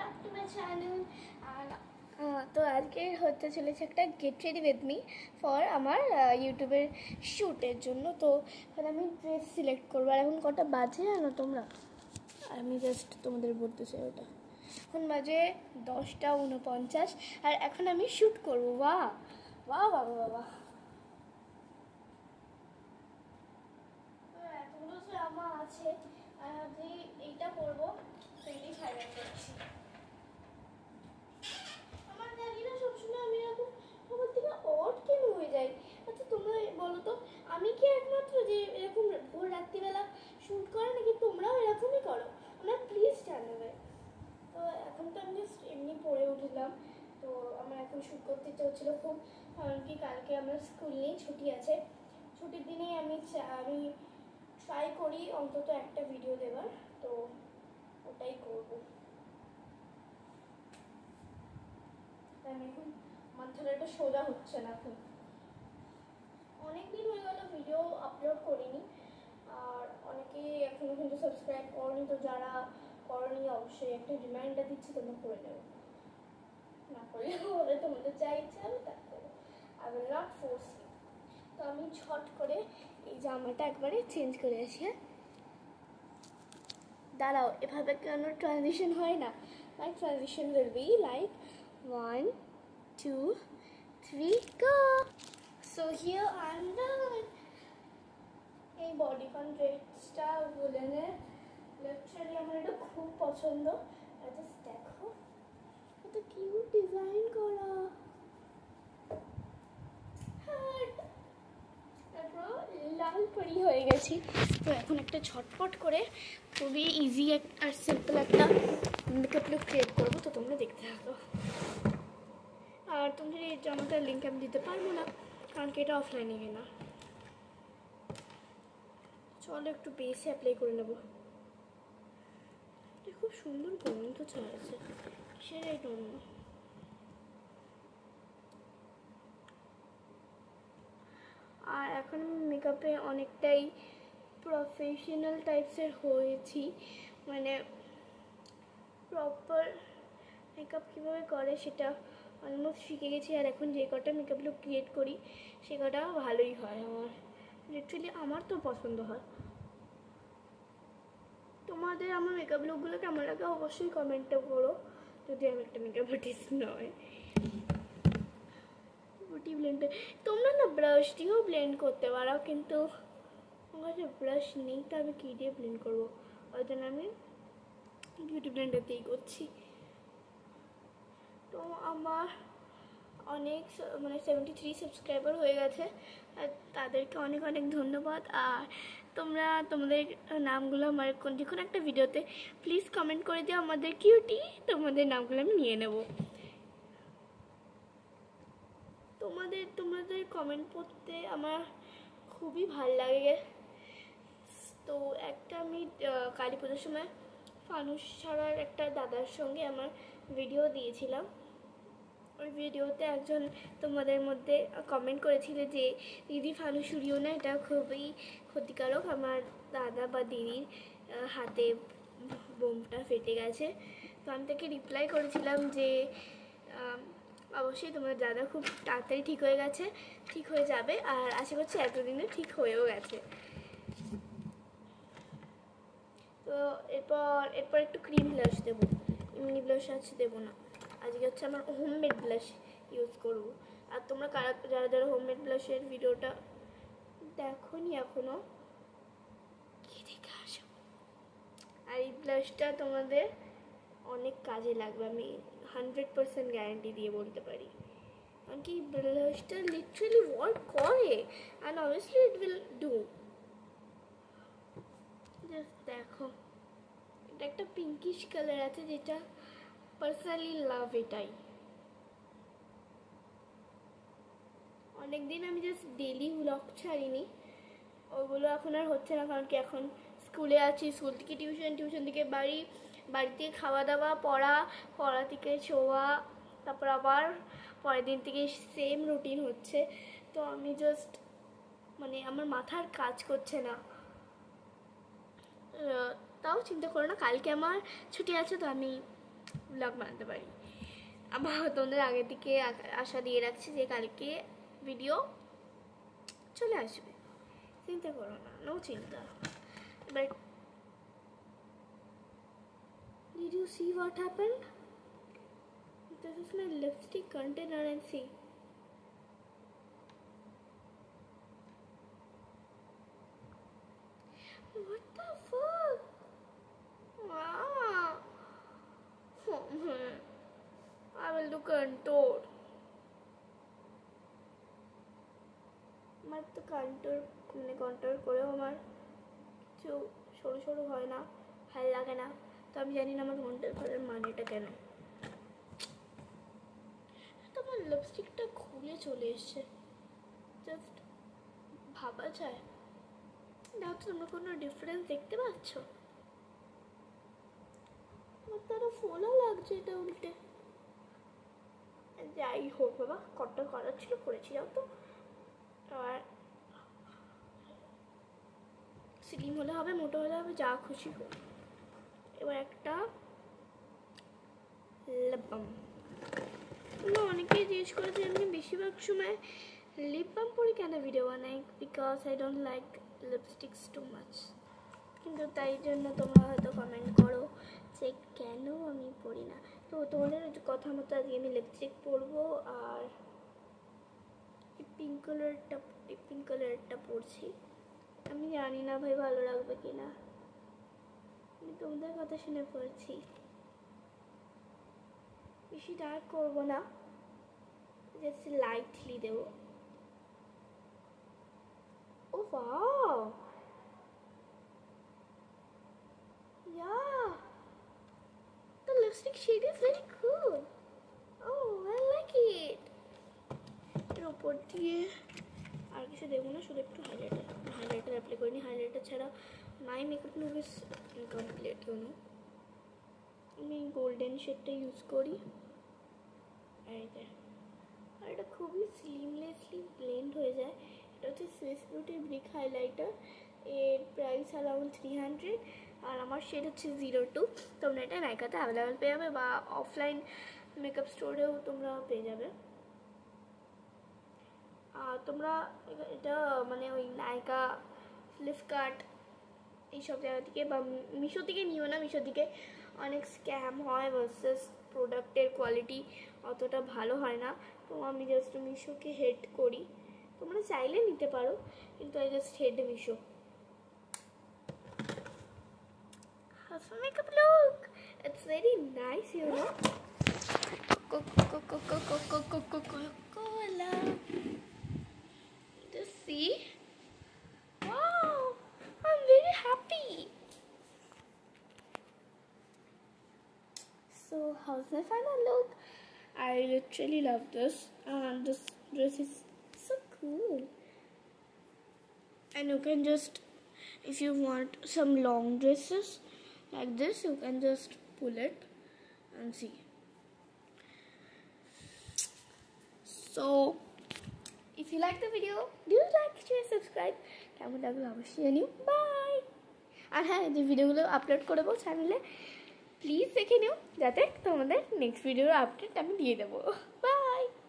Back to my channel. আর তো আজকে হতে চলেছে একটা get ready with me for আমার ইউটিউবের শ্যুটের জন্য। তো এখন আমি ড্রেস সিলেক্ট করবো। আর এখন কটা বাজে জানো তোমরা? আমি জাস্ট তোমাদের বলতে চাই ওটা এখন বাজে 10:49 আর এখন আমি শ্যুট করবো। বাহ বাহ বাবা বাবা, এতগুলো জামা আছে আর আমি এইটা পরবো 25 করছি। আমার জানি না সবসময় আমি এরকম সবার থেকে অড কেন হয়ে যাই। আচ্ছা তোমরা বলো তো, আমি কি একমাত্র যে এরকম ভোর রাত্রিবেলা শ্যুট করে, নাকি তোমরাও এরকমই করো? আমরা প্লিজ জানাবে। তো এখন তো আমি জাস্ট এমনি পড়ে উঠলাম। তো আমার এখন শ্যুট করতে ইচ্ছা হচ্ছিলো খুব, কারণ কি কালকে আমার স্কুল নেই, ছুটি আছে। ছুটির দিনেই আমি ট্রাই করি অন্তত একটা ভিডিও দেওয়ার, তো ওটাই করবো। আমি এখন মাথাটা সোজা হচ্ছে না। এখন অনেকদিন হয়ে গেল ভিডিও আপলোড করিনি, আর অনেকেই এখনো কিন্তু সাবস্ক্রাইব করনি। তো যারা করনি অবশ্যই একটা রিমাইন্ডার দিচ্ছি, তোমরা করে নেবে। না করলে বলে তোমাদের যা ইচ্ছা হবে তা করো, I will not force you. তো আমি ঝট করে এই জামাটা একবারে চেঞ্জ করে আসি। হ্যাঁ দাঁড়াও, এভাবে কেন ট্রানজিশন হয় না? মাই transition will be like 1 2 3 go. So here I am done. এই বডিকন ড্রেসটা উলেনের লিটারালি আমার এটা খুব পছন্দ। আর জাস্ট দেখো কত কিউট ডিজাইন করা। তারপর লাল পরি হয়ে গেছি। তো এখন একটা ঝটপট করে খুবই ইজি আর সিম্পল একটা মেকআপ লুক ক্রিয়েট করবো। তো তোমরা দেখতে থাকো। আর তুমি এই জামাটার লিঙ্ক আমি দিতে পারবো না, কারণ কি এটা অফলাইনে কেনা। চলো একটু বেসে অ্যাপ্লাই করে নেবো। এটা খুব সুন্দর গন্ধ ছাড়ছে, কিসের এই গন্ধ? আর এখন আমি মেকআপে অনেকটাই প্রফেশনাল টাইপসের হয়েছি, মানে প্রপার মেকআপ কীভাবে করে সেটা অলমোস্ট শিখে গেছি। আর এখন যে কটা মেকআপ লুক ক্রিয়েট করি সে কটা ভালোই হয় আমার, লিটারালি আমার তো পছন্দ হয়। তোমাদের আমার মেকআপ লুকগুলো কেমন লাগে অবশ্যই কমেন্টে করো, যদি আমি একটা মেকআপ আর্টিস্ট নয়। বিউটি ব্লেন্ডার তোমরা না ব্রাশ দিয়েও ব্লেন্ড করতে পারো, কিন্তু আমার কাছে ব্রাশ নেই, তো আমি কী দিয়ে ব্লেন্ড করবো? ওই জন্য আমি বিউটি ব্লেন্ডার দিয়েই করছি। তো আমার অনেক 73 সাবস্ক্রাইবার হয়ে গেছে, আর তাদেরকে অনেক অনেক ধন্যবাদ। আর তোমরা তোমাদের নামগুলো আমার যে কোনো একটা ভিডিওতে প্লিজ কমেন্ট করে দিও আমাদের কিউটি, তোমাদের নামগুলো আমি নিয়ে নেব। তোমাদের কমেন্ট পড়তে আমার খুবই ভাল লাগে। তো একটা আমি কালী পুজোর সময় ফানুস ছাড়ার একটা দাদার সঙ্গে আমার ভিডিও দিয়েছিলাম। ওই ভিডিওতে একজন তোমাদের মধ্যে কমেন্ট করেছিল যে দিদি ফানুস উড়িও না, এটা খুবই ক্ষতিকারক। আমার দাদা বা দিদির হাতে বোমটা ফেটে গেছে। তো আমি তাকে রিপ্লাই করেছিলাম যে অবশ্যই তোমার দাদা খুব তাড়াতাড়ি ঠিক হয়ে গেছে, ঠিক হয়ে যাবে, আর আশা করছি এতদিনে ঠিক হয়েও গেছে। তো এরপর একটু ক্রিম ব্লাশ দেবো, এমনি ব্লাশ আছে দেবো না। আজকে হচ্ছে আমার হোমমেড ব্লাশ ইউজ করব। আর তোমরা যারা যারা হোমমেড ব্লাশের ভিডিওটা দেখো নি এখনো, কি দেখে আসো। আর এই ব্লাশটা তোমাদের অনেক কাজে লাগবে, আমি 100% গ্যারান্টি দিয়ে বলতে পারি। কারণ কি ব্লাশটা লিটারালি ওয়ার্ক করে, and obviously it will do. Just দেখো, এটা একটা পিঙ্কিশ কালার আছে, যেটা পার্সোনালি লাভ। এটাই অনেকদিন আমি জাস্ট ডেলি ব্লগ ছাড়িনি, ওগুলো এখন আর হচ্ছে না, কারণ কি এখন স্কুলে আছি, স্কুল থেকে টিউশন থেকে বাড়ি থেকে খাওয়া দাওয়া, পড়া থেকে শোয়া, তারপর আবার পরের দিন থেকে সেম রুটিন হচ্ছে। তো আমি জাস্ট আমার মাথার কাজ করছে না। তাও চিন্তা করো না, কালকে আমার ছুটি আছে, তো আমি ব্লগ বানাতে পারি। আবার তোমাদের আগে থেকে আশা দিয়ে রাখছি যে কালকে ভিডিও চলে আসবে, চিন্তা করো না, নো চিন্তা। But did you see what happened? This is my lipstick container and see. What the fuck? Wow. Oh man. I will do contour. আমার তো কন্ট্রোল করেও আমার কিছু সরু সরু হয় না, ভালো লাগে না। তো আমি জানি না আমার কন্ট্রোল করার মানেটা কেন। তোমার লিপস্টিকটা খুলে চলে এসছে, জাস্ট ভাবা যায়। দেখো তোমরা কোনো ডিফারেন্স দেখতে পাচ্ছ? আমার তো আরো ফোলা লাগছে এটা উল্টে। যাই হোক বাবা, কন্ট্রোল করার ছিল করেছি, যাও তো। আর স্লিম হলে হবে, মোটো হলে হবে, যা খুশি হোক। এবার একটা লিপ বাম। অনেকেই জিজ্ঞেস করেছে আমি বেশিরভাগ সময় লিপ বাম পরে কেন ভিডিও বানাই, because I don't like lipsticks too much. কিন্তু তাই জন্য তোমরা হয়তো কমেন্ট করো যে কেন আমি পরি না। তো তোমাদের কথা মতো আজকে আমি লিপস্টিক পরবো, আর পিঙ্ক কালারটা পরছি। আমি জানি না ভাই ভালো লাগবে কিনা, আমি তোমাদের কথা শুনে পড়ছি। বেশি ডার্ক করবো না, জাস্ট লাইটলি দেবো। ও wow, yeah, the lipstick shade is very cool. Oh, I like it. এর উপর দিয়ে আর কিছু দেবো না, শুধু একটু হাইলাইটার অ্যাপ্লাই করিনি। হাইলাইটার ছাড়া মাই মেকআপ লুক ইজ ইনকমপ্লিট, আমি গোল্ডেন শেডটা ইউজ করি। আর এটা খুবই সিমলেসলি ব্লেন্ড হয়ে যায়। এটা হচ্ছে সুইস বিউটির ব্রিক হাইলাইটার, এর প্রাইস অ্যারাউন্ড 300, আর আমার শেড হচ্ছে 02। তোমরা এটা নাইকাতে অ্যাভেলেবেল পেয়ে যাবে, বা অফলাইন মেকআপ স্টোরেও তোমরা পেয়ে যাবে। আর তোমরা এটা মানে ওই নাইকা, ফ্লিপকার্ট এইসব জায়গা থেকে বা মিশো থেকে নিও না। মিশো থেকে অনেক স্ক্যাম হয়, ভার্সেস প্রোডাক্টের কোয়ালিটি অতটা ভালো হয় না। তো আমি জাস্ট মিশোকে হেড করি। তোমরা চাইলে নিতে পারো, কিন্তু I just head Meesho. How's my makeup look? It's very nice, you know. Coca-Cola. Just see. Wow, I'm very happy. So how's my final look? I literally love this, and this dress is so cool. And you can just, if you want some long dresses like this, you can just pull it and see. So if you like the video, do like, share, subscribe. কেমন লাগলো অবশ্যই জানিও। By. আর হ্যাঁ, যে ভিডিওগুলো upload করবো চ্যানেলে, please দেখে নিও, যাতে তোমাদের নেক্সট ভিডিওর আপডেট আমি দিয়ে দেবো।